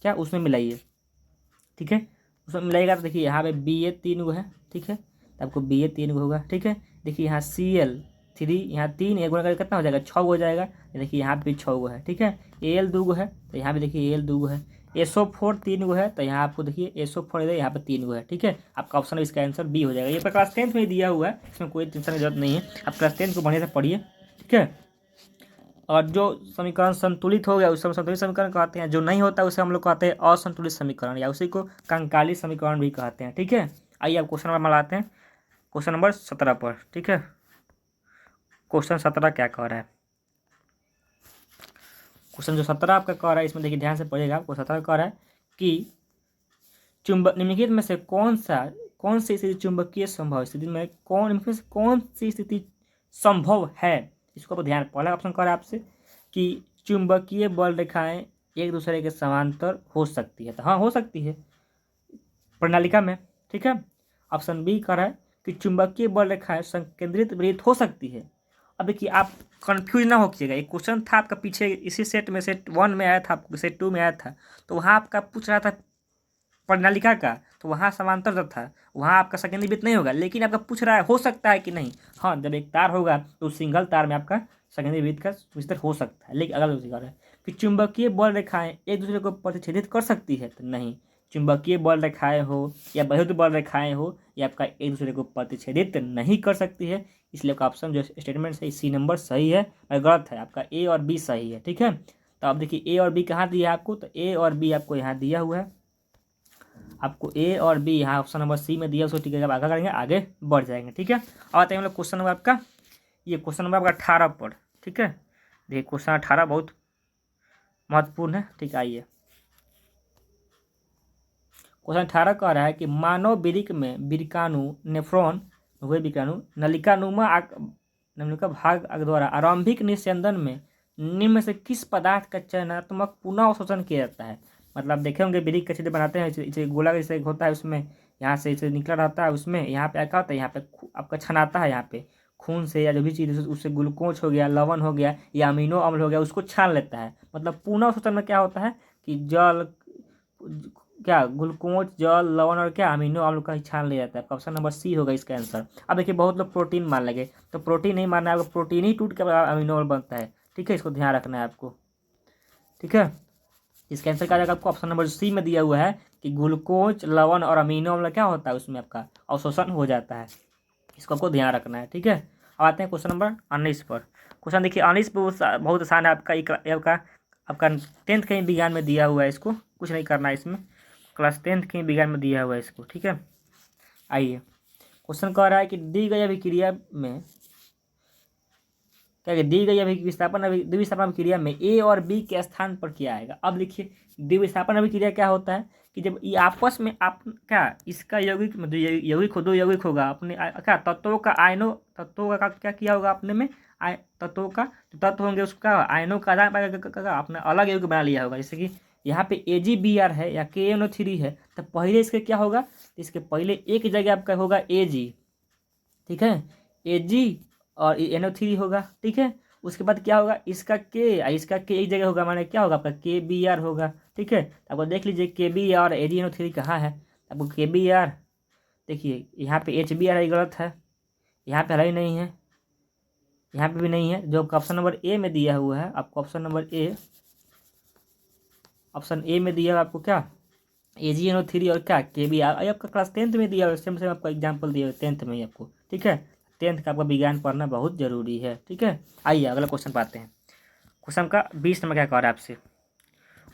क्या, उसमें मिलाइए, ठीक है। उसमें मिलाइएगा तो देखिए यहाँ पे Ba 3 गो है, ठीक है, तो आपको Ba 3 गो होगा, ठीक है। देखिए यहाँ Cl3 यहाँ 3 है, गुना करके कितना हो जाएगा, 6 गो हो जाएगा, देखिए यहाँ पे 6 गो है, ठीक है। Al 2 गो है तो यहाँ पे देखिए Al 2 गो है, SO4 3 गो है, तो यहाँ आपको देखिए SO4 इधर यहाँ पे 3 गो है, ठीक है। आपका ऑप्शन इसका आंसर बी हो जाएगा। ये पर क्लास 10th में दिया हुआ है, इसमें कोई टेंशन की जरूरत नहीं है, आप क्लास 10th को बढ़िया से पढ़िए, ठीक है। और जो समीकरण संतुलित हो गया उसे हम संतुलित समीकरण कहते हैं, जो नहीं होता उसे हम लोग कहते हैं असंतुलित समीकरण, या उसी को कंकाली समीकरण भी कहते हैं, ठीक है। आइए अब क्वेश्चन नंबर लाते हैं, क्वेश्चन नंबर 17 पर, ठीक है। क्वेश्चन 17 क्या कह रहा है, क्वेश्चन जो 17 आपका कह रहा है, इसमें देखिए ध्यान से पढ़िएगा। आपको 17 कह रहा है कि निम्नलिखित में से कौन सी स्थिति चुंबकीय संभव स्थिति में कौन सी स्थिति संभव है, इसको आप ध्यान। पहला ऑप्शन कह रहा है आपसे कि चुंबकीय बल रेखाएं एक दूसरे के समांतर हो सकती है, तो हाँ हो सकती है प्रणालिका में, ठीक है। ऑप्शन बी कह रहा है कि चुंबकीय बल रेखाएं संकेंद्रित वितरित हो सकती है। अब देखिए आप कन्फ्यूज ना होइएगा। एक क्वेश्चन था आपका पीछे इसी सेट में, सेट 1 में आया था, आपको सेट 2 में आया था, तो वहाँ आपका पूछ रहा था प्रणालिका का, तो वहाँ समांतर तत्व था, वहाँ आपका सेकेंडरी वृत्त नहीं होगा। लेकिन आपका पूछ रहा है हो सकता है कि नहीं, हाँ जब एक तार होगा तो सिंगल तार में आपका सेकेंडरी वृत्त का विस्तार हो सकता है। लेकिन अगला दूसरी है कि चुंबकीय बल रेखाएं एक दूसरे को प्रतिच्छेदित कर सकती है, तो नहीं, चुंबकीय बल रेखाएं हो या बहुत बल रेखाएं हो, ये आपका एक दूसरे को प्रतिच्छेदित नहीं कर सकती है। इसलिए आपका ऑप्शन जो स्टेटमेंट है सी नंबर सही है और गलत है, आपका ए और बी सही है। ठीक है, तो आप देखिए ए और बी कहाँ दिया है आपको, तो ए और बी आपको यहाँ दिया हुआ है, आपको ए और बी यहाँ ऑप्शन नंबर सी में दिया, उसको ठीक है आगे करेंगे, आगे बढ़ जाएंगे। ठीक है, अब आते हैं हम लोग क्वेश्चन नंबर आपका, ये क्वेश्चन नंबर आपका 18 पर। ठीक है, देखिए क्वेश्चन 18 बहुत महत्वपूर्ण है। ठीक है, आइए क्वेश्चन 18 कह रहा है कि मानव वृक्क में वृक्काणु नेफ्रॉन हुए वृक्काणु नलिका भाग द्वारा आरंभिक निस्यंदन में निम्न में से किस पदार्थ का चयनात्मक पुनः अवशोषण किया जाता है। मतलब देखे होंगे वृक्क का चित्र बनाते हैं, इसे गोला जैसे होता है, उसमें यहाँ से इसे निकला रहता है, उसमें यहाँ पे क्या होता है, यहाँ पे आपका छनाता है, यहाँ पे खून से या जो भी चीज़ उससे ग्लूकोज हो गया, लवण हो गया या अमीनो अम्ल हो गया, उसको छान लेता है। मतलब पुनः अवशोषण में क्या होता है कि जल, क्या ग्लूकोज, जल, लवण और क्या अमीनो अम्ल का ही छान लिया जाता है। ऑप्शन नंबर सी होगा इसका आंसर। अब देखिए बहुत लोग प्रोटीन मान लेंगे, तो प्रोटीन नहीं मानना है आपको, प्रोटीन ही टूट के अमीनो अम्ल बनता है। ठीक है, इसको ध्यान रखना है आपको। ठीक है, इसका आंसर क्या जाएगा आपको, ऑप्शन नंबर सी में दिया हुआ है कि ग्लूकोज, लवण और अमीनो अम्ल क्या होता है, उसमें आपका अवशोषण हो जाता है। इसको आपको ध्यान रखना है। ठीक है, अब आते हैं क्वेश्चन नंबर 19 पर। क्वेश्चन देखिए 19 पर बहुत आसान है, आपका 10th के विज्ञान में दिया हुआ है, इसको कुछ नहीं करना है इसमें, क्लास 10th के विज्ञान में दिया हुआ है इसको। ठीक है, आइए क्वेश्चन कह रहा है कि दी गई अभिक्रिया में क्या, दी गई द्विविस्थापन अभिक्रिया में ए और बी के स्थान पर क्या आएगा। अब देखिए द्विविस्थापन अभिक्रिया क्या होता है कि जब ये आपस में आप क्या इसका यौगिक यौगिक दो यौगिक होगा अपने क्या तत्वों का तत्वों का क्या किया होगा अपने में तत्वों का जो तत्व होंगे उसका आयनों का आदान प्रदान अपना अलग यौगिक बना लिया होगा। जैसे कि यहाँ पे AgBr है या KNO3 है, तो पहले इसके क्या होगा, इसके पहले एक जगह आपका होगा Ag। ठीक है, Ag और NO3 होगा। ठीक है, उसके बाद क्या होगा, इसका के एक जगह होगा, माने क्या होगा आपका KBr होगा। ठीक है, आपको देख लीजिए KBr और AgNO3 कहाँ है, आपको KBr देखिए यहाँ पे HBr है, गलत है, यहाँ पे है ही नहीं है, यहाँ पे भी नहीं है। जो ऑप्शन नंबर ए में दिया हुआ है आपको, ऑप्शन ए में दिया हुआ आपको क्या AgNO3 और क्या KBr, आपका क्लास 10th में दिया हुआ, सेम आपको एग्जाम्पल दिया हुआ 10th में ही आपको। ठीक है, 10th का आपका विज्ञान पढ़ना बहुत जरूरी है। ठीक है, आइए अगला क्वेश्चन पाते हैं। क्वेश्चन का 20 नंबर क्या कह रहा है आपसे,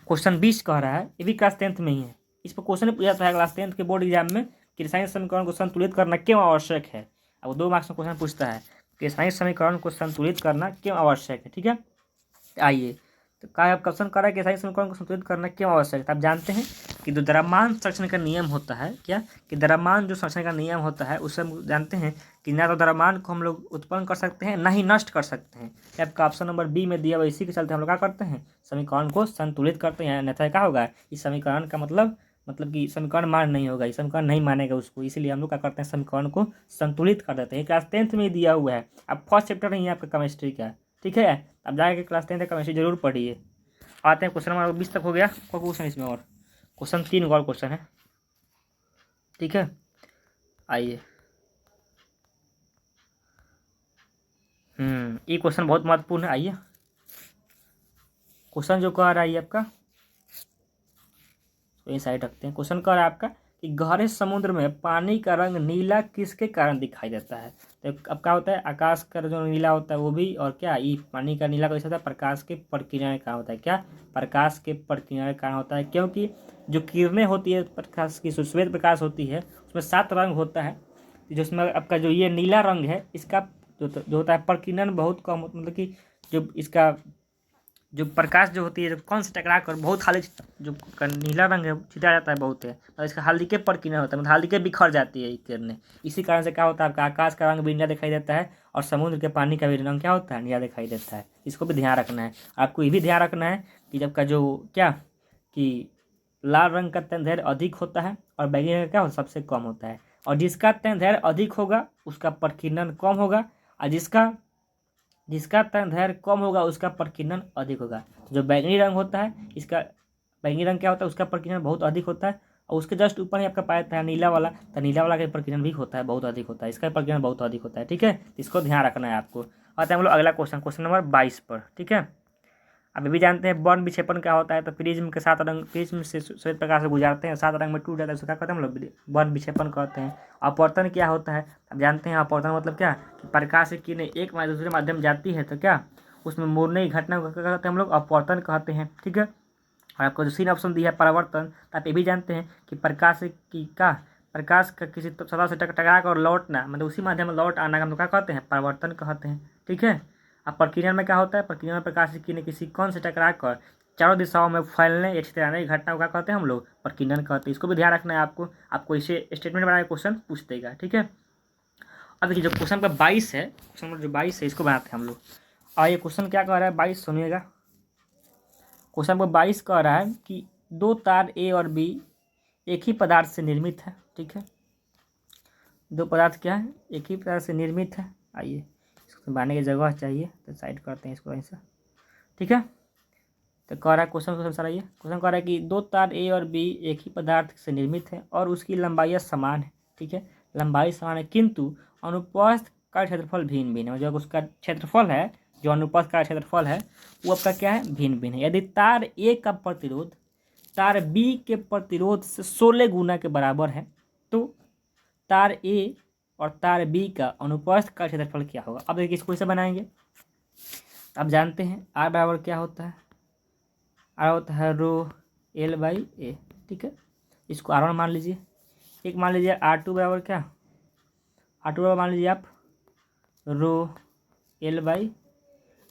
क्वेश्चन 20 कह रहा है, ये भी क्लास 10th में ही है। इस पर क्वेश्चन पूछा था क्लास 10th के बोर्ड एग्जाम में कि रासायनिक समीकरण को संतुलित करना क्यों आवश्यक है। अब 2 मार्क्स में क्वेश्चन पूछता है कि रासायनिक समीकरण को संतुलित करना क्यों आवश्यक है। ठीक है, आइए तो क्या क्वेश्चन कर रहा है कि रासायनिक समीकरण को संतुलित करना क्यों आवश्यक है। आप जानते हैं कि जो द्रव्यमान संरक्षण का नियम होता है, क्या कि द्रव्यमान जो संरक्षण का नियम होता है उससे हम जानते हैं कि ना तो द्रव्यमान को हम लोग उत्पन्न कर सकते हैं ना ही नष्ट कर सकते हैं। आपका ऑप्शन नंबर बी में दिया हुआ, इसी के चलते हम लोग क्या करते हैं, समीकरण को संतुलित करते हैं। अन्यथा क्या होगा, इस समीकरण का मतलब कि समीकरण मान नहीं होगा, इस समीकरण नहीं मानेगा उसको, इसलिए हम लोग क्या करते हैं, समीकरण को संतुलित कर देते हैं। क्लास 10th में दिया हुआ है, अब फर्स्ट चैप्टर नहीं है आपका केमिस्ट्री का। ठीक है, अब जाके क्लास 10th का केमिस्ट्री जरूर पढ़िए। आते हैं क्वेश्चन नंबर 20 तक हो गया, कोई क्वेश्चन इसमें और क्वेश्चन 3 और क्वेश्चन है। ठीक है, आइए ये क्वेश्चन बहुत महत्वपूर्ण है। आइए क्वेश्चन जो कह रहा है आपका, तो ये साइड रखते हैं। क्वेश्चन कह रहा है आपका कि गहरे समुद्र में पानी का रंग नीला किसके कारण दिखाई देता है। तो अब क्या होता है, आकाश का जो नीला होता है वो भी, और क्या ये पानी का नीला कैसे होता है, प्रकाश के प्रकिरण का होता है। क्या, प्रकाश के प्रकिरण का होता है, क्योंकि जो किरणें होती है प्रकाश की, श्वेत प्रकाश होती है, उसमें 7 रंग होता है, जिसमें आपका जो ये नीला रंग है इसका जो होता है प्रकिरण बहुत कम, मतलब कि जो इसका जो प्रकाश जो होती है जब कौन से टकरा कर बहुत हाली जो नीला रंग है छिटा जाता है बहुत है, और इसका हल्दी के प्रकिरण होता है, मतलब हल्दी के बिखर जाती है किरणें। इसी कारण से क्या होता है, आपका आकाश का रंग भी नीला दिखाई देता है और समुद्र के पानी का भी रंग क्या होता है, नीला दिखाई देता है। इसको भी ध्यान रखना है। आपको ये भी ध्यान रखना है कि जब का जो क्या कि लाल रंग का तनधैर्य अधिक होता है और बैंगनी रंग का क्या होता है, सबसे कम होता है, और जिसका तनधैर्य अधिक होगा उसका प्रकिरण कम होगा, और जिसका जिसका तरंगदैर्घ्य कम होगा उसका प्रकीर्णन अधिक होगा। जो बैंगनी रंग होता है, इसका बैंगनी रंग क्या होता है, उसका प्रकीर्णन बहुत अधिक होता है। और उसके जस्ट ऊपर ही आपका पाया है नीला वाला, तो नीला वाला का प्रकीर्णन भी होता है, बहुत अधिक होता है, इसका प्रकीर्णन बहुत अधिक होता है। ठीक है, इसको ध्यान रखना है आपको। आते हैं हम लोग अगला क्वेश्चन, क्वेश्चन नंबर 22 पर। ठीक है, अभी भी जानते हैं वर्ण विक्षेपण क्या होता है। तो प्रिज्म के 7 रंग, प्रिज्म से श्वेत प्रकाश से गुजारते हैं, 7 रंग में टूट जाता है, उसको क्या कहते हैं हम लोग, वर्ण विक्षेपण कहते हैं। अपवर्तन क्या होता है, अब जानते हैं अपवर्तन मतलब क्या, कि प्रकाश की किरणें एक दूसरे माध्यम जाती है तो क्या उसमें मुड़ने की घटना को क्या कहते हैं हम लोग, अपवर्तन कहते हैं। ठीक है, और आपको जो सीन ऑप्शन दिया है परावर्तन, तो आप ये भी जानते हैं कि प्रकाश का किसी सतह से टकरा कर लौटना, मतलब उसी माध्यम में लौट आना, हम लोग क्या कहते हैं, परावर्तन कहते हैं। ठीक है, अब प्रकीर्णन में क्या होता है, प्रकीर्णन में प्रकाश की किरणें किसी कण से टकरा कर चारों दिशाओं में फैलने या छितराने की घटना को क्या कहते हैं हम लोग, प्रकीर्णन कहते हैं। इसको भी ध्यान रखना है आपको इसे स्टेटमेंट बना के क्वेश्चन पूछ देगा। ठीक है, अब देखिए जो क्वेश्चन नंबर 22 है, क्वेश्चन नंबर जो 22 है इसको बनाते हैं हम लोग। और ये क्वेश्चन क्या कह रहा है 22, सुनिएगा। क्वेश्चन नंबर 22 कह रहा है कि दो तार ए और बी एक ही पदार्थ से निर्मित है। ठीक है, दो पदार्थ क्या है, एक ही पदार्थ से निर्मित है। आइए इसको बनाने की जगह चाहिए तो साइड करते हैं इसको ऐसा। ठीक है, तो कह रहा है क्वेश्चन सारा, ये क्वेश्चन कह रहा है कि दो तार ए और बी एक ही पदार्थ से निर्मित है और उसकी लंबाई समान है। ठीक है, लंबाई समान है किंतु अनुप्रस्थ का क्षेत्रफल भिन्न भिन्न है। जो उसका क्षेत्रफल है, जो अनुप्रस्थ का क्षेत्रफल है वो आपका क्या है, भिन्न भिन्न है। यदि तार ए का प्रतिरोध तार बी के प्रतिरोध से 16 गुना के बराबर है तो तार ए और तार बी का अनुप्रस्थ का क्षेत्रफल क्या होगा। अब देखिए इसको कैसे बनाएंगे। अब जानते हैं आर बराबर क्या होता है, आर होता है रो एल बाई ए। ठीक है, इसको R1 मान लीजिए। एक मान लीजिए R2 बराबर क्या, R2 बराबर मान लीजिए आप रो एल बाई,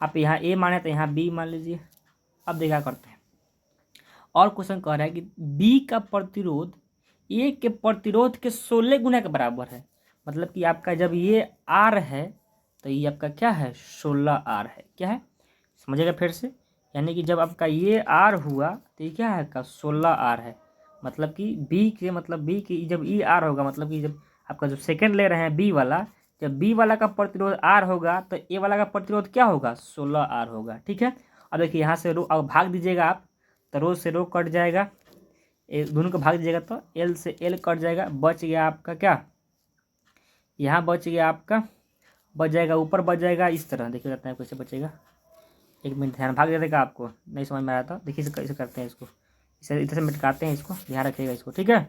आप यहाँ ए माने तो यहाँ बी मान लीजिए। अब देखा करते हैं, और क्वेश्चन कह रहा है कि बी का प्रतिरोध ए के प्रतिरोध के 16 गुना के बराबर है। मतलब कि आपका जब ये आर है तो ये आपका क्या है, 16 आर है। क्या है, समझिएगा फिर से, यानी कि जब आपका ये आर हुआ तो ये क्या है आपका 16 आर है। मतलब कि बी के, मतलब बी की जब ई आर होगा, मतलब कि जब आपका जो सेकंड ले रहे हैं बी वाला, जब बी वाला का प्रतिरोध आर होगा तो ए वाला का प्रतिरोध क्या होगा, 16 आर होगा। ठीक है, अब देखिए यहाँ से रो, अब भाग दीजिएगा आप, तो रो से रो कट जाएगा, दोनों को भाग दीजिएगा तो एल से एल कट जाएगा, बच गया आपका क्या, यहाँ बच गया आपका, बच जाएगा ऊपर बच जाएगा इस तरह। देखिए करते हैं कैसे बचेगा, एक मिनट ध्यान, भाग देगा, आपको नहीं समझ में आया था। देखिए इसे कैसे करते हैं, इसको इसे इधर से मिटकाते हैं, इसको ध्यान रखिएगा इसको। ठीक है,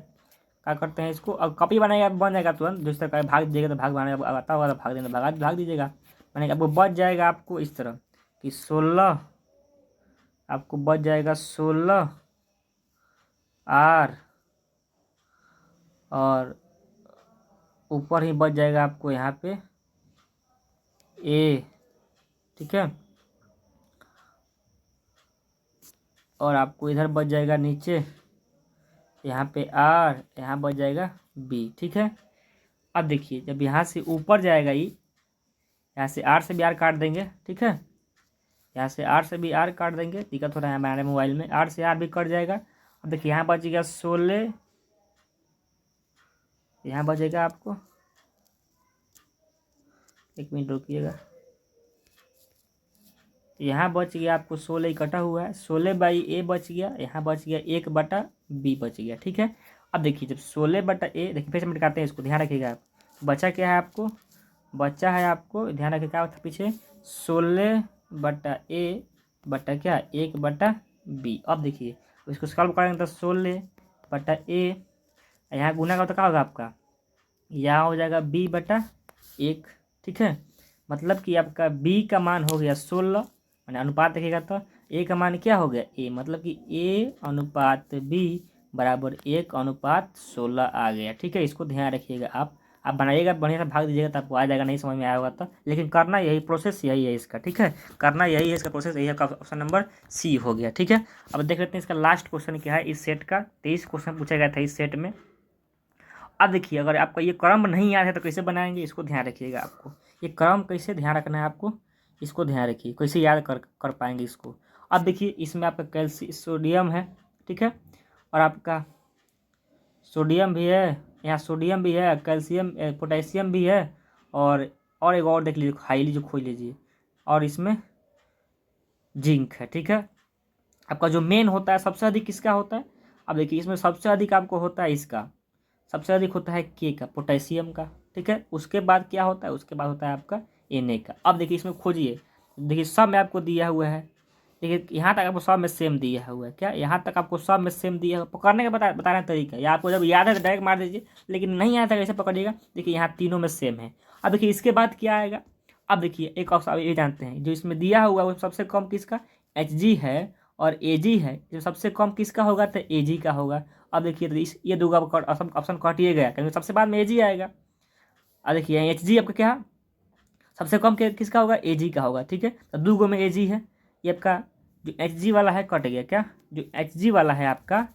क्या करते हैं इसको, अब कॉपी बनाएगा बन जाएगा तुरंत, जिस तरह भाग दीजिएगा तो भाग बनाएगा, आता होगा तो भाग देना, भाग दीजिएगा, बनेगा आपको बच जाएगा आपको इस तरह कि 16, आपको बच जाएगा 16 आर, और ऊपर ही बच जाएगा आपको यहाँ पे ए। ठीक है, और आपको इधर बच जाएगा नीचे यहाँ पे आर, यहाँ बच जाएगा बी। ठीक है, अब देखिए जब यहाँ से ऊपर जाएगा ये, यहाँ से आर से भी आर काट देंगे। ठीक है, यहाँ से आर से भी आर काट देंगे, दिक्कत हो रहा है हमारे मोबाइल में, आर से आर भी कट जाएगा। अब देखिए यहाँ बचेगा 16, यहाँ बचेगा आपको, एक मिनट रुकिएगा, यहाँ बच गया आपको 16 कटा हुआ है, 16 बाई ए बच गया, यहाँ बच गया 1 बटा बी बच गया। ठीक है, अब देखिए जब 16 बटा ए, देखिए फिर से मिटाते हैं इसको, ध्यान रखिएगा आप, बचा क्या है आपको, बचा है आपको, ध्यान रखिए क्या था पीछे, 16 बटा ए बटा क्या, 1 बटा बी। अब देखिए इसको सॉल्व करेंगे तो 16 बटा ए, यहाँ गुना का तो क्या होगा आपका, यहाँ हो जाएगा बी बटा 1। ठीक है, मतलब कि आपका बी का मान हो गया 16, मैंने अनुपात देखिएगा तो ए का मान क्या हो गया ए, मतलब कि ए अनुपात बी बराबर 1:16 आ गया। ठीक है, इसको ध्यान रखिएगा आप बनाइएगा बढ़िया से, भाग दीजिएगा तो आपको आ जाएगा, नहीं समझ में आया होगा तो, लेकिन करना यही प्रोसेस यही है इसका। ठीक है, करना यही है इसका प्रोसेस, यही है, ऑप्शन नंबर सी हो गया। ठीक है, अब देख लेते हैं इसका लास्ट क्वेश्चन क्या है। इस सेट का 23 क्वेश्चन पूछा गया था इस सेट में। अब देखिए अगर आपका ये क्रम नहीं याद है तो कैसे बनाएंगे, इसको ध्यान रखिएगा, आपको ये क्रम कैसे ध्यान रखना है आपको, इसको ध्यान रखिए कैसे याद कर पाएंगे इसको। अब देखिए इसमें आपका सोडियम है। ठीक है, और आपका सोडियम भी है, यहाँ सोडियम भी है, कैल्शियम पोटेशियम भी है, और एक और देख लीजिए, हाईली जो खोज लीजिए, और इसमें जिंक है, ठीक है। आपका जो मेन होता है सबसे अधिक किसका होता है, अब देखिए इसमें सबसे अधिक आपको होता है इसका, सबसे अधिक होता है के का, पोटेशियम का, ठीक है। उसके बाद क्या होता है, उसके बाद होता है आपका Na का। अब देखिए इसमें खोजिए, देखिए सब में आपको दिया हुआ है, देखिए यहाँ तक आपको सब में सेम दिया हुआ है, क्या यहाँ तक आपको सब में सेम दिया हुआ, पकड़ने का बता रहे तरीका, या आपको जब याद है तो डायरेक्ट मार दीजिए, लेकिन नहीं आता कैसे पकड़िएगा। देखिए यहाँ तीनों में सेम है। अब देखिए इसके बाद क्या आएगा, अब देखिए एक ऑप्शन ये जानते हैं जो इसमें दिया हुआ है वो सबसे कम किसका, Hg है और Ag है, जो सबसे कम किसका होगा तो Ag का होगा। अब देखिए तो ये दो ऑप्शन कटिए गया क्योंकि सबसे बाद में Ag आएगा। अब देखिए Hg आपका क्या सबसे कम किसका होगा, Ag का होगा, ठीक है। तो दो गो में Ag है, ये आपका जो Hg वाला है कट गया, क्या जो Hg वाला है आपका,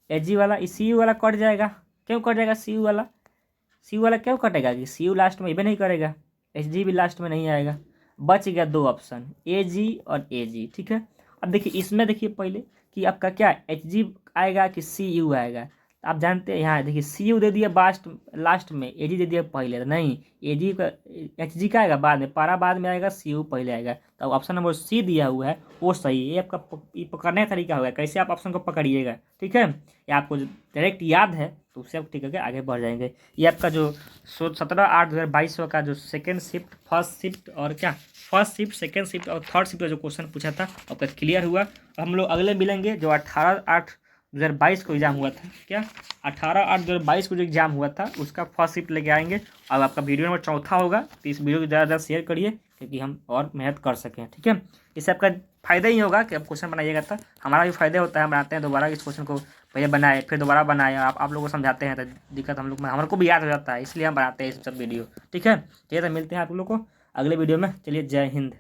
Hg वाला इस Cu वाला कट जाएगा, क्यों कट जाएगा Cu वाला क्यों कटेगा कि Cu लास्ट में भी नहीं करेगा, Hg भी लास्ट में नहीं आएगा, बच गया दो ऑप्शन Ag और Ag, ठीक है। अब देखिए इसमें देखिए पहले कि आपका क्या Hg आएगा कि Cu आएगा, आप जानते हैं यहाँ देखिए Cu दे दिया लास्ट में, Ag दे दिया पहले, तो नहीं Ag का Hg का आएगा बाद में, पारा बाद में आएगा, Cu पहले आएगा, तो ऑप्शन नंबर सी दिया हुआ है वो सही है। ये आपका ये पकड़ने का तरीका होगा, कैसे आप ऑप्शन को पकड़िएगा, ठीक है। ये आपको डायरेक्ट याद है तो उससे आप ठीक है आगे बढ़ जाएंगे। ये आपका जो 17/8/2022 का जो second shift, first shift second shift और थर्ड शिफ्ट का जो क्वेश्चन पूछा था आपका क्लियर हुआ। हम लोग अगले मिलेंगे जो 18/8/2022 को एग्जाम हुआ था, क्या 18/8/2022 को जो एग्जाम हुआ था उसका फर्स्ट शिफ्ट लेके आएंगे। अब आपका वीडियो नंबर 4 होगा, तो इस वीडियो को ज़्यादा ज़्यादा शेयर करिए क्योंकि हम और मेहनत कर सकें, ठीक है। इससे आपका फ़ायदा ही होगा कि आप क्वेश्चन बनाइएगा तो हमारा भी फ़ायदा होता है, हम बनाते हैं दोबारा इस क्वेश्चन को पहले बनाए फिर दोबारा बनाए, आप लोगों को समझाते हैं तो दिक्कत हमारे को भी याद हो जाता है, इसलिए हम बनाते हैं इस सब वीडियो, ठीक है। चलिए तो मिलते हैं आप लोगों को अगले वीडियो में, चलिए जय हिंद।